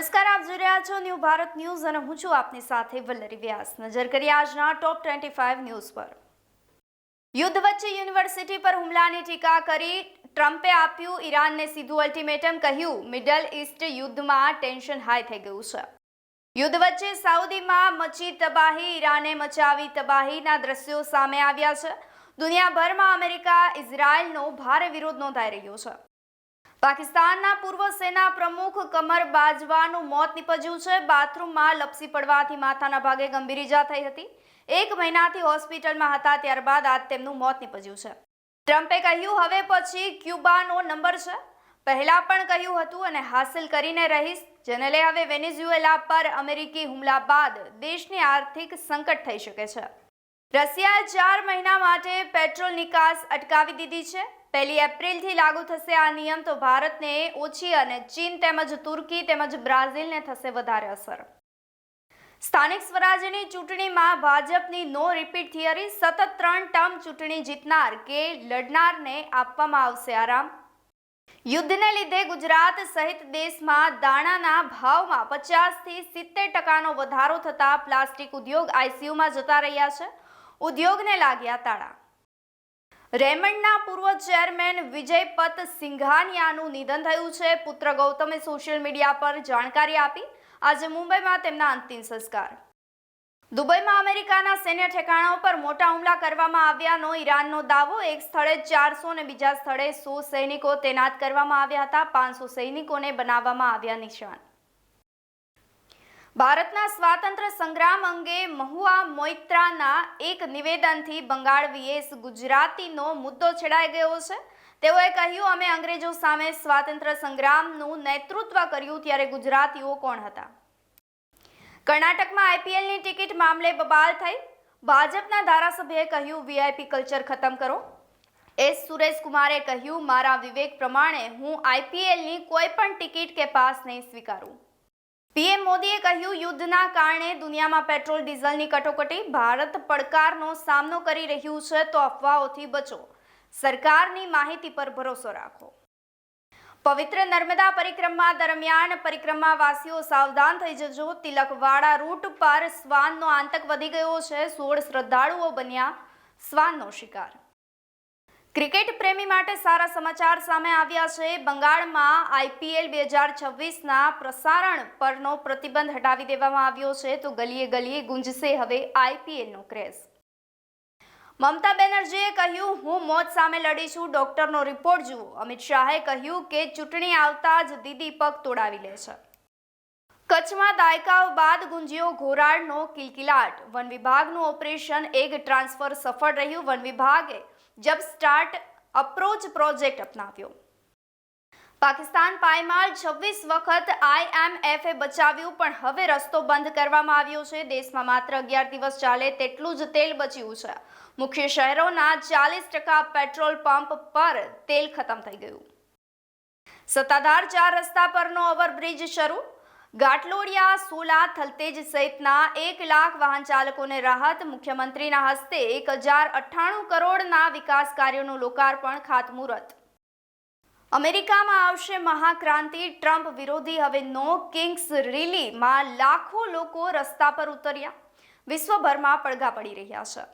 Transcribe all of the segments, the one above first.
નમસ્કાર, આપ જોઈ રહ્યા છો ન્યૂ ભારત ન્યૂઝ અને હું છું આપની સાથે વલ્લરી વ્યાસ। નજર કરીએ આજના ટોપ 25 ન્યૂઝ પર। યુદ્ધ વચ્ચે યુનિવર્સિટી પર હુમલાની ટીકા કરી ટ્રમ્પે આપ્યું ઈરાનને સીધું અલ્ટિમેટમ, કહ્યું મિડલ ઈસ્ટ યુદ્ધમાં ટેન્શન હાઈ થઈ ગયું છે। યુદ્ધ વચ્ચે સાઉદીમાં મચી તબાહી, ઈરાને મચાવી તબાહીના દ્રશ્યો સામે આવ્યા છે। દુનિયાભરમાં અમેરિકા ઇઝરાયલનો ભારે વિરોધ નોંધાઈ રહ્યો છે। પાકિસ્તાનના પૂર્વ સેના પ્રમુખ કમર બાજવાનું મોત નીપજ્યું છે। બાથરૂમમાં લપસી પડવાથી માથાના ભાગે ગંભીર ઈજા થઈ હતી। 1 મહિનાથી હોસ્પિટલમાં હતા, ત્યારબાદ આજ તેમનું મોત નીપજ્યું છે। ટ્રમ્પે કહ્યું હવે પછી ક્યુબાનો નંબર છે, પહેલા પણ કહ્યું હતું અને હાસિલ કરીને રહીશ, જેને લઈ હવે વેનેઝુએલા પર અમેરિકી હુમલા બાદ દેશની આર્થિક સંકટ થઈ શકે છે। રશિયાએ 4 મહિના માટે પેટ્રોલ નિકાસ અટકાવી દીધી છે। 1 એપ્રિલથી લાગુ થશે આ નિયમ, તો ભારતને ઓછી અને ચીન તેમજ તુર્કી તેમજ બ્રાઝિલને થશે વધારે અસર। સ્થાનિક સ્વરાજ્યની ચૂંટણીમાં ભાજપની નો રિપીટ થિયરી, સતત 3 ટર્મ ચૂંટણી જીતનાર કે લડનારને આપવામાં આવશે આરામ। યુદ્ધને લીધે ગુજરાત સહિત દેશમાં દાણાના ભાવમાં 50 થી 70% વધારો થતા પ્લાસ્ટિક ઉદ્યોગ આઈસીયુમાં જતા રહ્યા છે। ઉદ્યોગને લાગ્યા તાળા। રેમંડના પૂર્વ ચેરમેન વિજયપત સિંઘાનિયાનું નિધન થયું છે। પુત્ર ગૌતમે સોશિયલ મીડિયા પર જાણકારી આપી। આજે મુંબઈમાં તેમના અંતિમ સંસ્કાર। દુબઈમાં અમેરિકાના સૈન્ય ઠેકાણાઓ પર મોટા હુમલા કરવામાં આવ્યાનો ઈરાનનો દાવો। એક સ્થળે 400 અને બીજા સ્થળે 100 સૈનિકો તૈનાત કરવામાં આવ્યા હતા। 500 સૈનિકોને બનાવવામાં આવ્યા નિશાન। ભારતના સ્વાતંત્ર્ય સંગ્રામ અંગે મહુઆ મોઇત્રાના એક નિવેદનથી બંગાળ vs ગુજરાતીનો મુદ્દો છેડાઈ ગયો છે। તેઓએ કહ્યું, અમે અંગ્રેજો સામે સ્વાતંત્ર્ય સંગ્રામનું નેતૃત્વ કર્યું, ત્યારે ગુજરાતીઓ કોણ હતા? કર્ણાટકમાં આઈપીએલની ટિકિટ મામલે બબાલ થઈ। ભાજપના ધારાસભ્યએ કહ્યું, વીઆઈપી કલ્ચર ખતમ કરો। એસ સુરેશકુમારે કહ્યું, મારા વિવેક પ્રમાણે હું આઈપીએલની કોઈ પણ ટિકિટ કે પાસ નહીં સ્વીકારું। પીએમ મોદીએ કહ્યું, યુદ્ધના કારણે દુનિયામાં પેટ્રોલ ડીઝલની કટોકટી, ભારત પડકારનો સામનો કરી રહ્યું છે, તો અફવાઓથી બચો, સરકારની માહિતી પર ભરોસો રાખો। પવિત્ર નર્મદા પરિક્રમા દરમિયાન પરિક્રમાવાસીઓ સાવધાન થઈ જજો। તિલકવાડા રૂટ પર શ્વાનનો આતંક વધી ગયો છે। 16 શ્રદ્ધાળુઓ બન્યા શ્વાનનો શિકાર। ક્રિકેટ પ્રેમી માટે સારા સમાચાર સામે આવ્યા છે। બંગાળમાં આઈપીએલ 2026ના પ્રસારણ પરનો પ્રતિબંધ હટાવી દેવામાં આવ્યો છે, તો ગલીએ ગલીએ ગુંજશે હવે આઈપીએલનો ક્રેઝ। મમતા બેનર્જીએ કહ્યું, હું મોત સામે લડી છું, ડોક્ટરનો રિપોર્ટ જુઓ। અમિત શાહે કહ્યું કે ચૂંટણી આવતા જ દીદી પગ તોડાવી લે છે। કચ્છમાં દાયકાઓ બાદ ગુંજ્યો ઘોરાડનો કિલકિલાટ। વન વિભાગનું ઓપરેશન એગ ટ્રાન્સફર સફળ રહ્યું। વન વિભાગે જબ સ્ટાર્ટ અપ્રોચ પ્રોજેક્ટ અપનાવ્યો। પાકિસ્તાન પાયમાલ 26 વખત આઈએમએફે બચાવ્યું, પણ હવે રસ્તો બંધ કરવામાં આવ્યો છે। દેશમાં માત્ર 11 દિવસ ચાલે તેટલું જ તેલ બચ્યું છે। મુખ્ય શહેરોના 40% પેટ્રોલ પંપ પર તેલ ખતમ થઈ ગયું। સત્તાધાર 4 રસ્તા પરનો ઓવરબ્રિજ શરૂ। ઘાટલોડિયા, સોલા, થલતેજ સહિતના 1 લાખ વાહન ચાલકોને રાહત। મુખ્યમંત્રીના હસ્તે 1098 કરોડના વિકાસ કાર્યોનું લોકાર્પણ, ખાતમુહૂર્ત। અમેરિકામાં આવશે મહાક્રાંતિ, ટ્રમ્પ વિરોધી હવે નો કિંગ્સ રેલીમાં લાખો લોકો રસ્તા પર ઉતર્યા। વિશ્વભરમાં પડઘા પડી રહ્યા છે।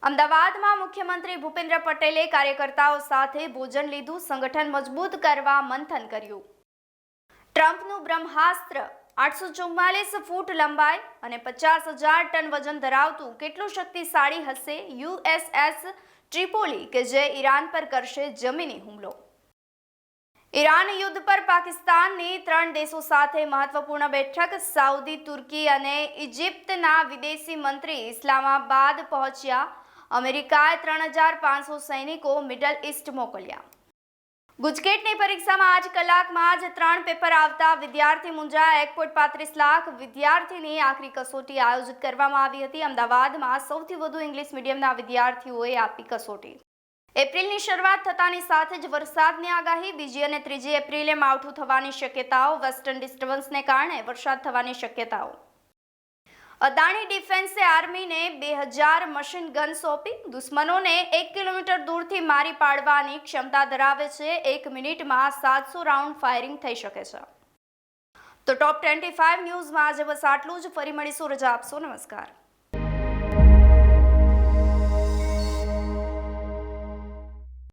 અમદાવાદમાં મુખ્યમંત્રી ભૂપેન્દ્ર પટેલે કાર્યકર્તાઓ સાથે ભોજન લીધું। સંગઠન મજબૂત કરવા મંથન કર્યું। ટ્રમ્પનું બ્રહ્માસ્ત્ર 844 ફૂટ લંબાઈ અને 50,000 ટન વજન ધરાવતું કેટલું શક્તિશાળી હશે યુએસએસ ટ્રિપોલી, કે જે ઈરાન પર કરશે જમીની હુમલો। ઈરાન યુદ્ધ પર પાકિસ્તાનની 3 દેશો સાથે મહત્વપૂર્ણ બેઠક। સાઉદી, તુર્કી અને ઇજિપ્તના વિદેશી મંત્રી ઇસ્લામાબાદ પહોંચ્યા। અમેરિકાએ 3500 સૈનિકો મિડલ ઈસ્ટ મોકલ્યા। ગુજકેટની પરીક્ષામાં 8 કલાકમાં જ 3 પેપર આવતા વિદ્યાર્થી મૂંઝાયા। 1.35 લાખ વિદ્યાર્થીની આખરી કસોટી આયોજિત કરવામાં આવી હતી। અમદાવાદમાં સૌથી વધુ ઇંગ્લિશ મીડિયમના વિદ્યાર્થીઓએ આપી કસોટી। એપ્રિલની શરૂઆત થતાની સાથે જ વરસાદની આગાહી। 2 અને 3 એપ્રિલે માવઠું થવાની શક્યતાઓ। વેસ્ટર્ન ડિસ્ટર્બન્સને કારણે વરસાદ થવાની શક્યતાઓ। અદાણી ડિફેન્સે આર્મીને 2000 મશીન ગન સોંપી। દુશ્મનોને 1 કિલોમીટર દૂરથી મારી પાડવાની ક્ષમતા ધરાવે છે। 1 મિનિટમાં 700 રાઉન્ડ ફાયરિંગ થઈ શકે છે। તો ટોપ 25 ન્યૂઝમાં આજે બસ આટલું જ. ફરી મળીશું. રજા આપશો. નમસ્કાર.